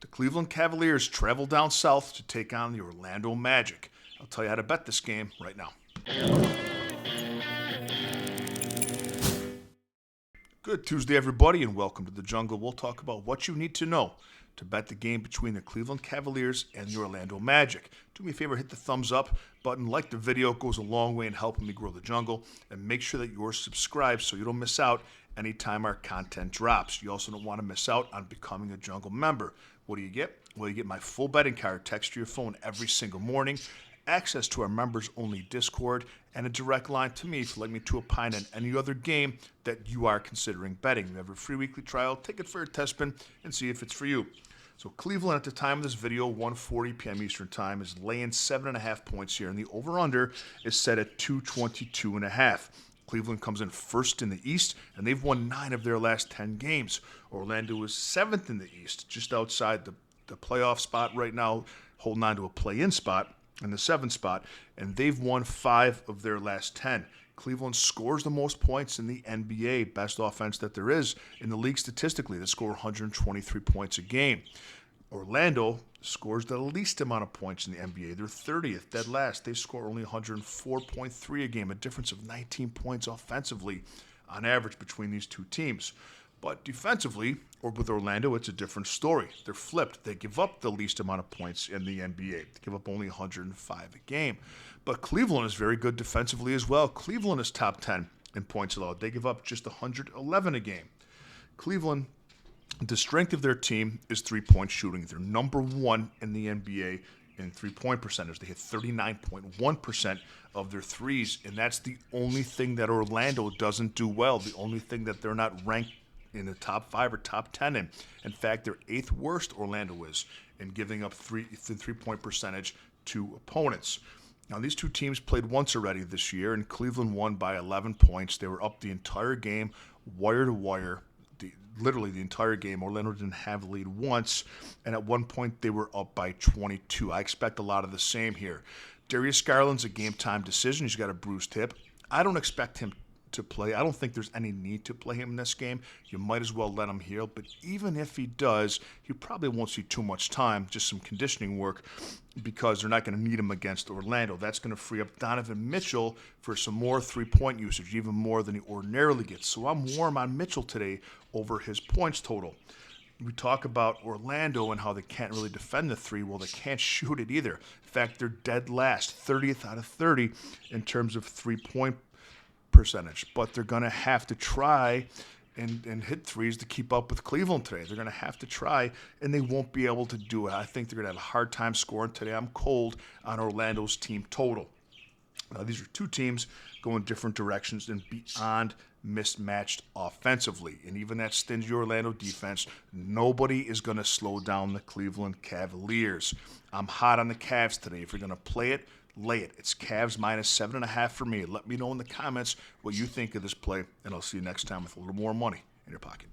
The Cleveland Cavaliers travel down south to take on the Orlando Magic. I'll tell you how to bet this game right now. Good Tuesday, everybody, and welcome to the Jungle. We'll talk about what you need to know to bet the game between the Cleveland Cavaliers and the Orlando Magic. Do me a favor, hit the thumbs up button, like the video. It goes a long way in helping me grow the Jungle, and make sure that you're subscribed so you don't miss out anytime our content drops. You also don't want to miss out on becoming a Jungle member. What do you get? Well, you get my full betting card text to your phone every single morning, access to our members-only Discord, and a direct line to me if you'd like me to opine on any other game that you are considering betting. We have a free weekly trial. Take it for a test spin and see if it's for you. So Cleveland, at the time of this video, 1:40 p.m. Eastern Time, is laying 7.5 points here, and the over-under is set at 222.5. Cleveland comes in first in the East, and they've won 9 of their last 10 games. Orlando is 7th in the East, just outside the playoff spot right now, holding on to a play-in spot in the 7th spot, and they've won 5 of their last 10. Cleveland scores the most points in the NBA, best offense that there is in the league statistically. They score 123 points a game. Orlando scores the least amount of points in the NBA. They're 30th, dead last. They score only 104.3 a game, a difference of 19 points offensively on average between these two teams. But defensively, or with Orlando, it's a different story. They're flipped. They give up the least amount of points in the NBA. They give up only 105 a game. But Cleveland is very good defensively as well. Cleveland is top 10 in points allowed. They give up just 111 a game. Cleveland, the strength of their team is three-point shooting. They're number 1 in the NBA in three-point percentage. They hit 39.1% of their threes, and that's the only thing that Orlando doesn't do well, the only thing that they're not ranked in the top 5 or top 10 in. In fact, they're 8th worst, Orlando is, in giving up three-point percentage to opponents. Now, these two teams played once already this year, and Cleveland won by 11 points. They were up the entire game, wire to wire, literally the entire game. Orlando didn't have the lead once, and at one point they were up by 22. I expect a lot of the same here. Darius Garland's a game-time decision. He's got a bruised hip. I don't expect him to play. I don't think there's any need to play him in this game. You might as well let him heal, but even if he does, he probably won't see too much time, just some conditioning work, because they're not going to need him against Orlando. That's going to free up Donovan Mitchell for some more three-point usage, even more than he ordinarily gets. So I'm warm on Mitchell today over his points total. We talk about Orlando and how they can't really defend the three. Well, they can't shoot it either. In fact, they're dead last, 30th out of 30 in terms of three-point percentage, but they're going to have to try and hit threes to keep up with Cleveland today. They're going to have to try, and they won't be able to do it. I think they're going to have a hard time scoring today. I'm cold on Orlando's team total. Now, these are two teams going different directions and beyond mismatched offensively. And even that stingy Orlando defense, nobody is going to slow down the Cleveland Cavaliers. I'm hot on the Cavs today. If you're going to play it, lay it. It's Cavs minus 7.5 for me. Let me know in the comments what you think of this play, and I'll see you next time with a little more money in your pocket.